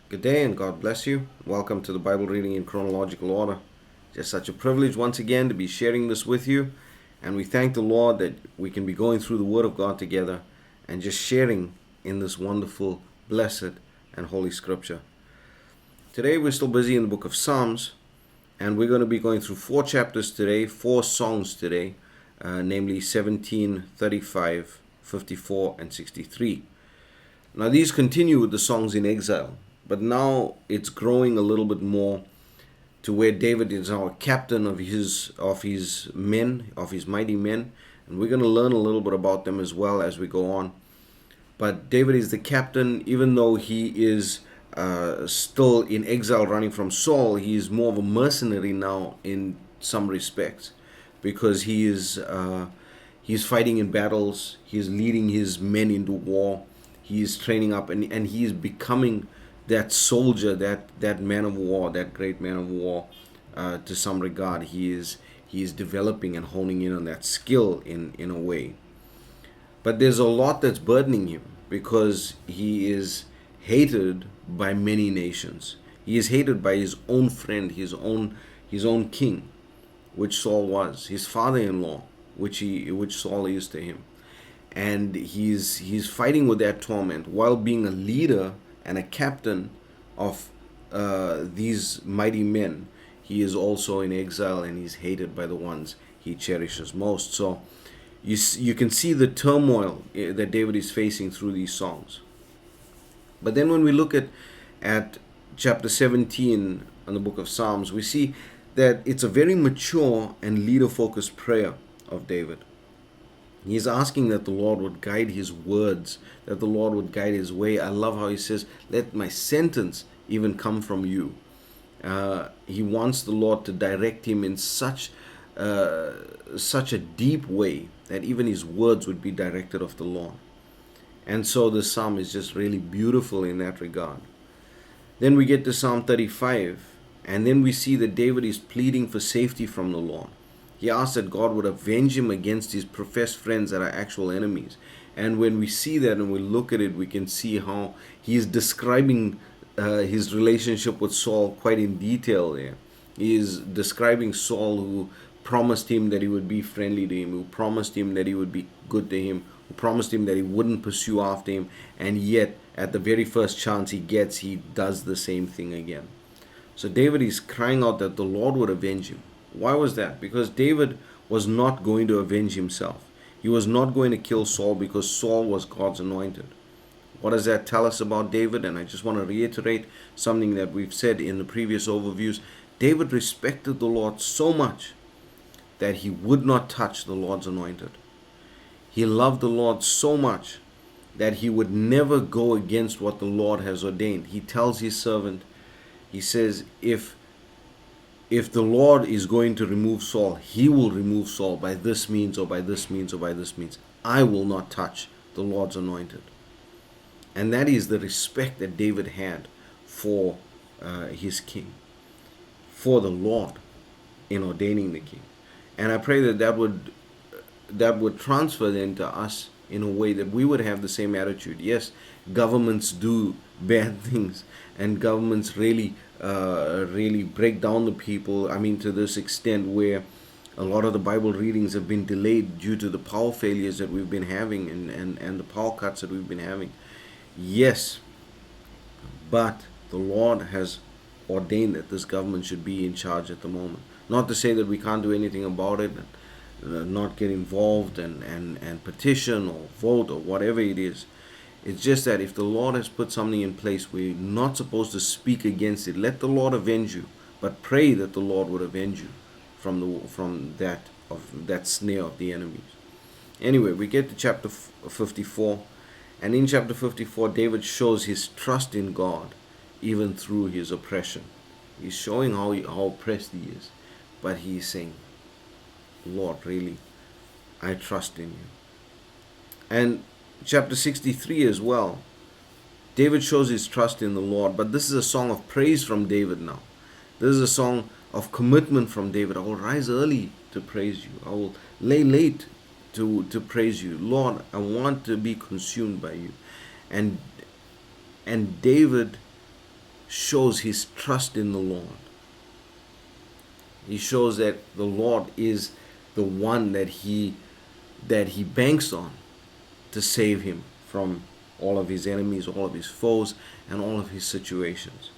Good day and God bless you. Welcome to the Bible reading in chronological order. Just such a privilege once again to be sharing this with you. And we thank the Lord that we can be going through the Word of God together and just sharing in this wonderful, blessed, and holy scripture. Today we're still busy in the book of Psalms, and we're going to be going through 4 chapters today, 4 songs today, namely 17, 35, 54, and 63. Now these continue with the songs in exile, but now it's growing a little bit more to where David is now a captain of his men, of his mighty men, and we're going to learn a little bit about them as well as we go on. But David is the captain, even though he is still in exile running from Saul. He is more of a mercenary now in some respects, because he's fighting in battles, he's leading his men into war, he is training up, and he is becoming that soldier, that man of war, that great man of war. To some regard, he is developing and honing in on that skill in a way. But there's a lot that's burdening him because he is hated by many nations. He is hated by his own friend, his own king, which Saul was, his father-in-law, which Saul is to him. And he's fighting with that torment while being a leader and a captain of these mighty men. He is also in exile, and he's hated by the ones he cherishes most. So you can see the turmoil that David is facing through these songs. But then when we look at chapter 17 in the book of Psalms, we see that it's a very mature and leader-focused prayer of David. He's asking that the Lord would guide his words, that the Lord would guide his way. I love how he says, let my sentence even come from you. He wants the Lord to direct him in such a deep way that even his words would be directed of the Lord. And so the psalm is just really beautiful in that regard. Then we get to Psalm 35, and then we see that David is pleading for safety from the Lord. He asks that God would avenge him against his professed friends that are actual enemies. And when we see that and we look at it, we can see how he is describing his relationship with Saul quite in detail there. He is describing Saul, who promised him that he would be friendly to him, who promised him that he would be good to him, who promised him that he wouldn't pursue after him, and yet at the very first chance he gets, he does the same thing again. So David is crying out that the Lord would avenge him. Why was that? Because David was not going to avenge himself. He was not going to kill Saul because Saul was God's anointed. What does that tell us about David? And I just want to reiterate something that we've said in the previous overviews. David respected the Lord so much that he would not touch the Lord's anointed. He loved the Lord so much that he would never go against what the Lord has ordained. He tells his servant, he says, if the Lord is going to remove Saul, he will remove Saul by this means or by this means or by this means. I will not touch the Lord's anointed. And that is the respect that David had for his king, for the Lord in ordaining the king. And I pray that would transfer then to us in a way that we would have the same attitude. Yes, governments do bad things, and governments really break down the people. I mean, to this extent where a lot of the Bible readings have been delayed due to the power failures that we've been having and the power cuts that we've been having. Yes, but the Lord has ordained that this government should be in charge at the moment. Not to say that we can't do anything about it, and not get involved and petition or vote or whatever it is. It's just that if the Lord has put something in place, we're not supposed to speak against it. Let the Lord avenge you, but pray that the Lord would avenge you from that snare of the enemies. Anyway, we get to chapter 54, and in chapter 54, David shows his trust in God even through his oppression. He's showing how oppressed he is, but he's saying, Lord, really, I trust in you. And chapter 63 as well, David shows his trust in the Lord, but this is a song of praise from David now. This is a song of commitment from David. I will rise early to praise you. I will lay late to praise you. Lord, I want to be consumed by you. And David shows his trust in the Lord. He shows that the Lord is the one that he banks on to save him from all of his enemies, all of his foes, and all of his situations.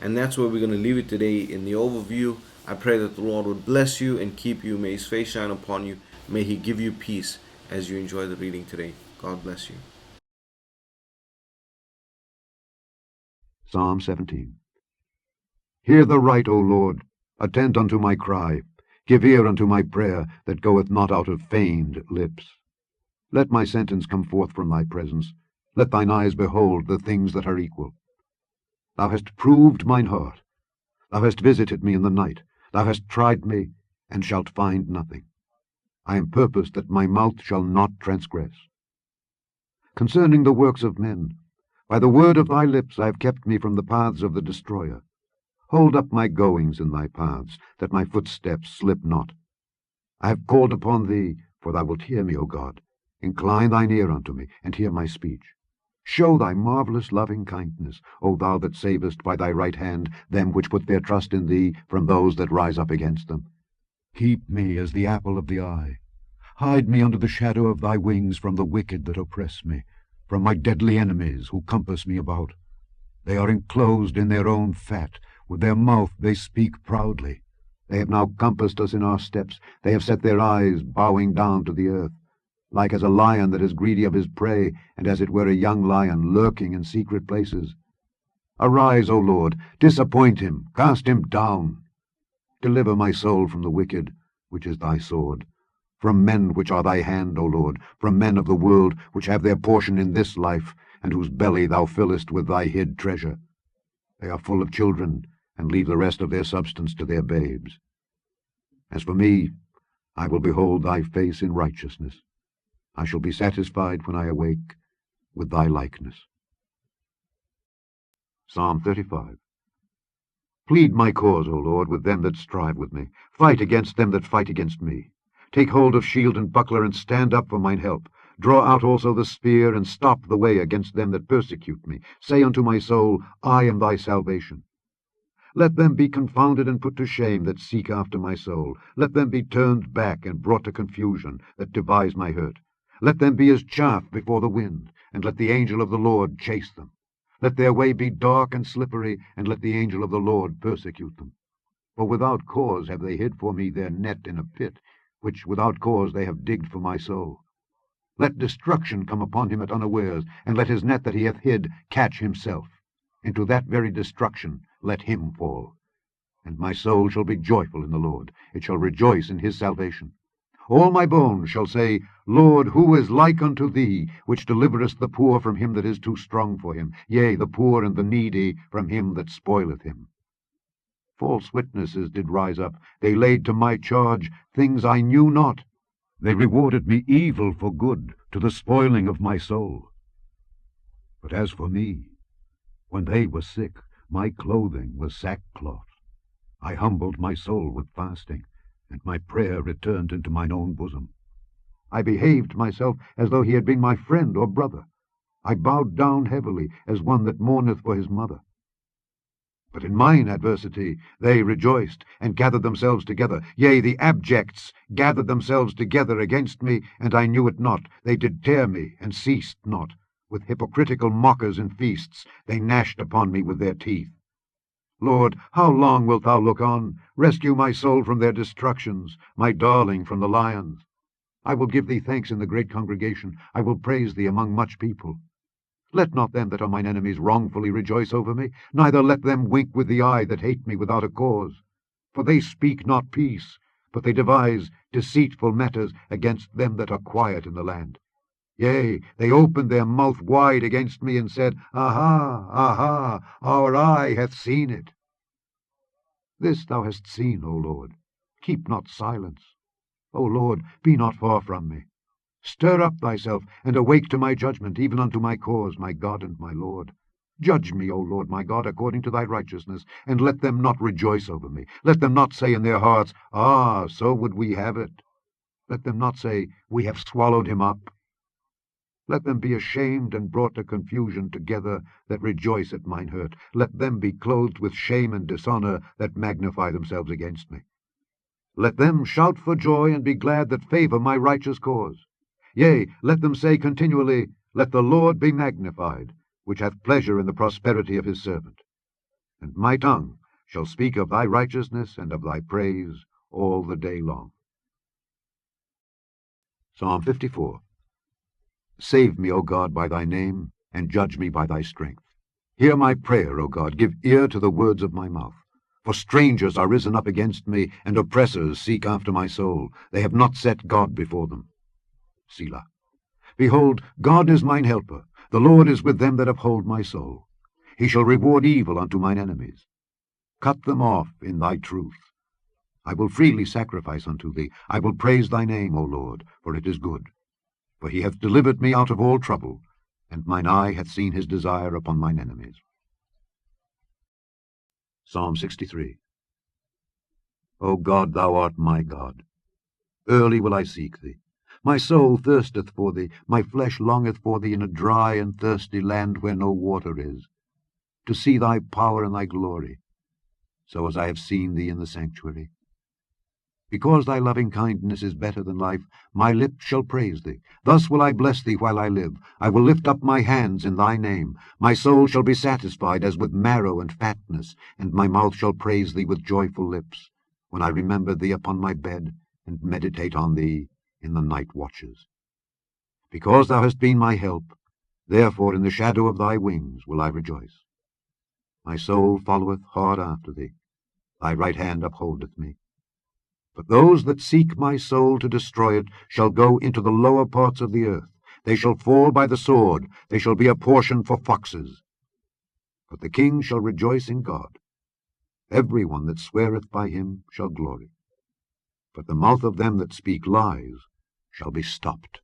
And that's where we're going to leave it today in the overview. I pray that the Lord would bless you and keep you. May his face shine upon you. May he give you peace as you enjoy the reading today. God bless you. Psalm 17. Hear the right, O Lord, attend unto my cry. Give ear unto my prayer, that goeth not out of feigned lips. Let my sentence come forth from thy presence. Let thine eyes behold the things that are equal. Thou hast proved mine heart. Thou hast visited me in the night. Thou hast tried me, and shalt find nothing. I am purposed that my mouth shall not transgress. Concerning the works of men, by the word of thy lips I have kept me from the paths of the destroyer. Hold up my goings in thy paths, that my footsteps slip not. I have called upon thee, for thou wilt hear me, O God. Incline thine ear unto me, and hear my speech. Show thy marvellous loving kindness, O thou that savest by thy right hand them which put their trust in thee from those that rise up against them. Keep me as the apple of the eye. Hide me under the shadow of thy wings from the wicked that oppress me, from my deadly enemies who compass me about. They are enclosed in their own fat. With their mouth they speak proudly. They have now compassed us in our steps. They have set their eyes bowing down to the earth. Like as a lion that is greedy of his prey, and as it were a young lion lurking in secret places. Arise, O Lord, disappoint him, cast him down. Deliver my soul from the wicked, which is thy sword, from men which are thy hand, O Lord, from men of the world, which have their portion in this life, and whose belly thou fillest with thy hid treasure. They are full of children, and leave the rest of their substance to their babes. As for me, I will behold thy face in righteousness. I shall be satisfied when I awake with thy likeness. Psalm 35. Plead my cause, O Lord, with them that strive with me. Fight against them that fight against me. Take hold of shield and buckler, and stand up for mine help. Draw out also the spear, and stop the way against them that persecute me. Say unto my soul, I am thy salvation. Let them be confounded and put to shame that seek after my soul. Let them be turned back and brought to confusion that devise my hurt. Let them be as chaff before the wind, and let the angel of the Lord chase them. Let their way be dark and slippery, and let the angel of the Lord persecute them. For without cause have they hid for me their net in a pit, which without cause they have digged for my soul. Let destruction come upon him at unawares, and let his net that he hath hid catch himself. Into that very destruction let him fall. And my soul shall be joyful in the Lord, it shall rejoice in his salvation. All my bones shall say, Lord, who is like unto thee, which deliverest the poor from him that is too strong for him, yea, the poor and the needy from him that spoileth him? False witnesses did rise up, they laid to my charge things I knew not. They rewarded me evil for good, to the spoiling of my soul. But as for me, when they were sick, my clothing was sackcloth. I humbled my soul with fasting, and my prayer returned into mine own bosom. I behaved myself as though he had been my friend or brother. I bowed down heavily, as one that mourneth for his mother. But in mine adversity they rejoiced, and gathered themselves together. Yea, the abjects gathered themselves together against me, and I knew it not. They did tear me, and ceased not. With hypocritical mockers and feasts they gnashed upon me with their teeth. Lord, how long wilt thou look on? Rescue my soul from their destructions, my darling from the lions. I will give thee thanks in the great congregation. I will praise thee among much people. Let not them that are mine enemies wrongfully rejoice over me, neither let them wink with the eye that hate me without a cause. For they speak not peace, but they devise deceitful matters against them that are quiet in the land. Yea, they opened their mouth wide against me, and said, Aha, aha, our eye hath seen it. This thou hast seen, O Lord. Keep not silence. O Lord, be not far from me. Stir up thyself, and awake to my judgment, even unto my cause, my God and my Lord. Judge me, O Lord my God, according to thy righteousness, and let them not rejoice over me. Let them not say in their hearts, Ah, so would we have it. Let them not say, We have swallowed him up. Let them be ashamed and brought to confusion together that rejoice at mine hurt. Let them be clothed with shame and dishonour that magnify themselves against me. Let them shout for joy and be glad that favour my righteous cause. Yea, let them say continually, Let the Lord be magnified, which hath pleasure in the prosperity of his servant. And my tongue shall speak of thy righteousness and of thy praise all the day long. Psalm 54. Save me, O God, by thy name, and judge me by thy strength. Hear my prayer, O God, give ear to the words of my mouth. For strangers are risen up against me, and oppressors seek after my soul. They have not set God before them. Selah. Behold, God is mine helper. The Lord is with them that uphold my soul. He shall reward evil unto mine enemies. Cut them off in thy truth. I will freely sacrifice unto thee. I will praise thy name, O Lord, for it is good. For he hath delivered me out of all trouble, and mine eye hath seen his desire upon mine enemies. Psalm 63. O God, thou art my God. Early will I seek thee. My soul thirsteth for thee, my flesh longeth for thee in a dry and thirsty land where no water is, to see thy power and thy glory, so as I have seen thee in the sanctuary. Because thy loving kindness is better than life, my lips shall praise thee. Thus will I bless thee while I live. I will lift up my hands in thy name. My soul shall be satisfied as with marrow and fatness, and my mouth shall praise thee with joyful lips, when I remember thee upon my bed, and meditate on thee in the night watches. Because thou hast been my help, therefore in the shadow of thy wings will I rejoice. My soul followeth hard after thee. Thy right hand upholdeth me. But those that seek my soul to destroy it shall go into the lower parts of the earth. They shall fall by the sword. They shall be a portion for foxes. But the king shall rejoice in God. Every one that sweareth by him shall glory. But the mouth of them that speak lies shall be stopped.